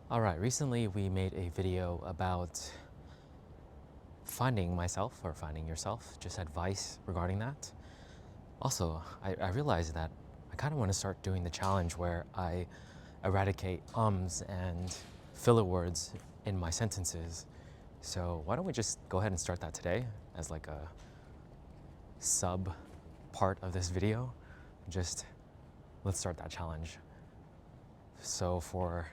All right, recently we made a video about finding myself or finding yourself, just advice regarding that. Also, I realized that I kind of want to start doing the challenge where I eradicate ums and filler words in my sentences. So why don't we just go ahead and start that today as like a sub part of this video? Just let's start that challenge. So for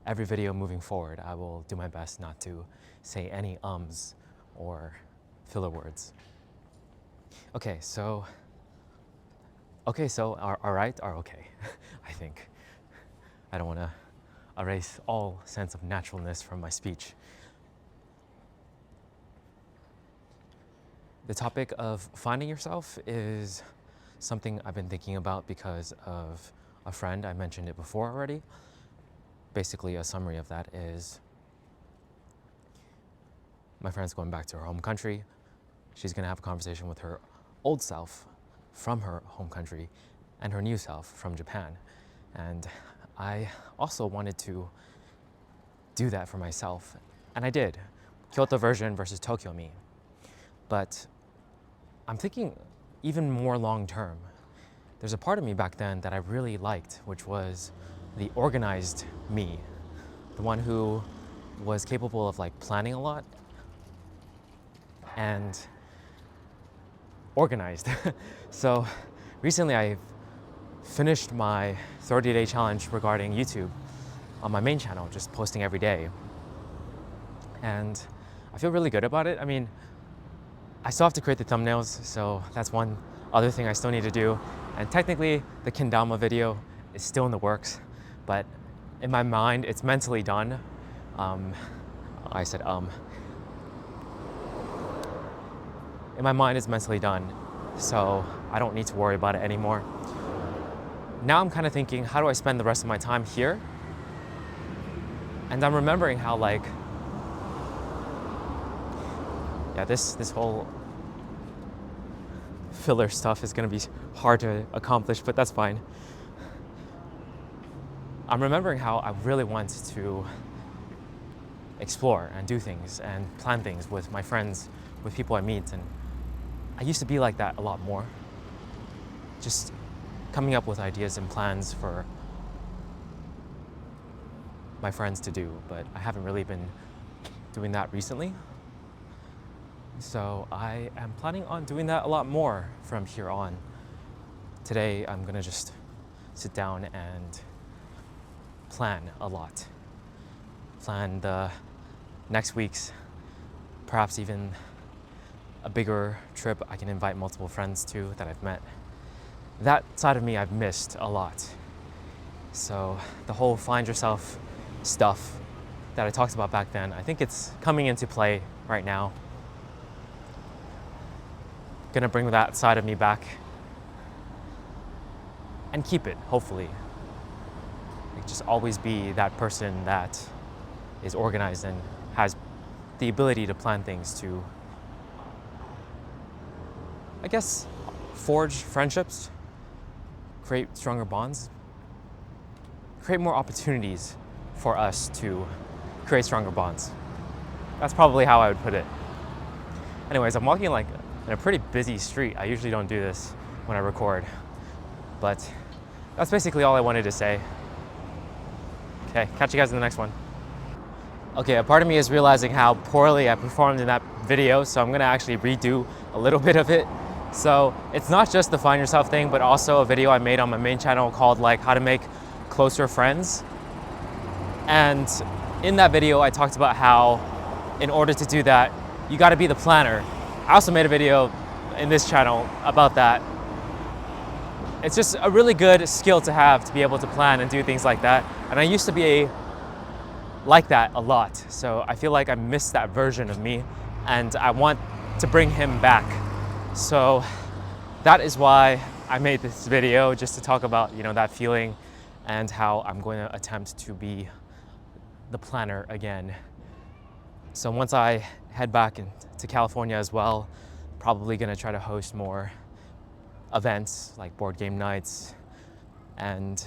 every video moving forward, I will do my best not to say any ums or filler words. Okay, so all right are okay, I think. I don't want to erase all sense of naturalness from my speech. The topic of finding yourself is something I've been thinking about because of a friend. I mentioned it before already. Basically, a summary of that is my friend's going back to her home country. She's going to have a conversation with her old self from her home country and her new self from Japan. And I also wanted to do that for myself. And I did. Kyoto version versus Tokyo me. But I'm thinking even more long term. There's a part of me back then that I really liked, which was the organized me. The one who was capable of like planning a lot and organized. So recently I finished my 30-day challenge regarding YouTube on my main channel, just posting every day. And I feel really good about it. I mean, I still have to create the thumbnails, so that's one other thing I still need to do. And technically, the kendama video is still in the works, but in my mind, it's mentally done. I said In my mind, it's mentally done, so I don't need to worry about it anymore. Now I'm kind of thinking, how do I spend the rest of my time here? And I'm remembering how this whole filler stuff is gonna be hard to accomplish, but that's fine. I'm remembering how I really want to explore and do things and plan things with my friends, with people I meet, and I used to be like that a lot more. Just coming up with ideas and plans for my friends to do, but I haven't really been doing that recently. So I am planning on doing that a lot more from here on. Today, I'm gonna just sit down and plan a lot. Plan the next week's, perhaps even a bigger trip I can invite multiple friends to that I've met. That side of me I've missed a lot. So the whole find yourself stuff that I talked about back then, I think it's coming into play right now. Gonna bring that side of me back and keep it, hopefully. Like just always be that person that is organized and has the ability to plan things to, I guess, forge friendships, create stronger bonds, create more opportunities for us to create stronger bonds. That's probably how I would put it. Anyways, I'm walking like in a pretty busy street. I usually don't do this when I record, but that's basically all I wanted to say. Okay, catch you guys in the next one. Okay, a part of me is realizing how poorly I performed in that video, so I'm gonna actually redo a little bit of it. So it's not just the find yourself thing, but also a video I made on my main channel called like how to make closer friends. And in that video, I talked about how in order to do that, you gotta be the planner. I also made a video in this channel about that. It's just a really good skill to have to be able to plan and do things like that. And I used to be like that a lot. So I feel like I missed that version of me and I want to bring him back. So that is why I made this video, just to talk about, that feeling and how I'm going to attempt to be the planner again. So once I head back to California as well, probably gonna try to host more events like board game nights and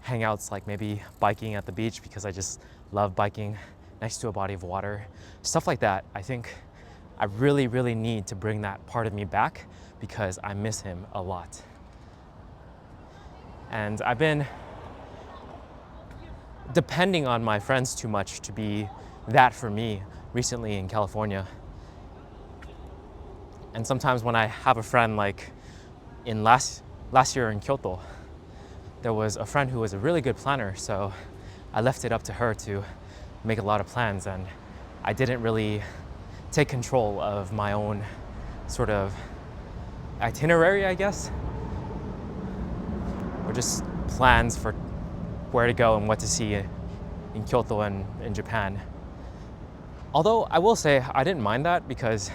hangouts, like maybe biking at the beach because I just love biking next to a body of water. Stuff like that. I think I really, really need to bring that part of me back because I miss him a lot. And I've been depending on my friends too much to be that for me recently in California. And sometimes when I have a friend, like in last year in Kyoto, there was a friend who was a really good planner, so I left it up to her to make a lot of plans, and I didn't really take control of my own sort of itinerary, I guess, or just plans for where to go and what to see in Kyoto and in Japan. Although I will say I didn't mind that because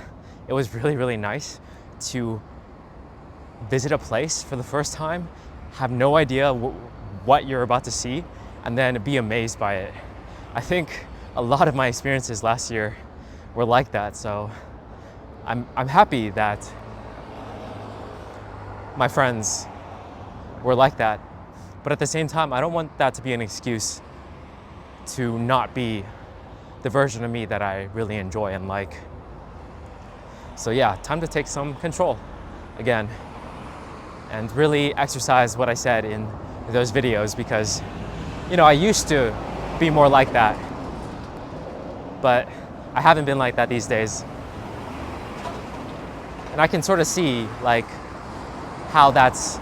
it was really, really nice to visit a place for the first time, have no idea what you're about to see, and then be amazed by it. I think a lot of my experiences last year were like that, so I'm happy that my friends were like that. But at the same time, I don't want that to be an excuse to not be the version of me that I really enjoy and like. So yeah, time to take some control again and really exercise what I said in those videos, because, you know, I used to be more like that, but I haven't been like that these days. And I can sort of see like how that's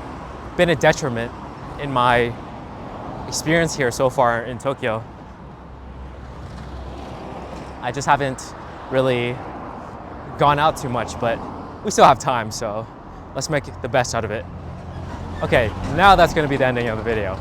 been a detriment in my experience here so far in Tokyo. I just haven't really gone out too much, but we still have time, so let's make the best out of it. Okay, now that's going to be the ending of the video.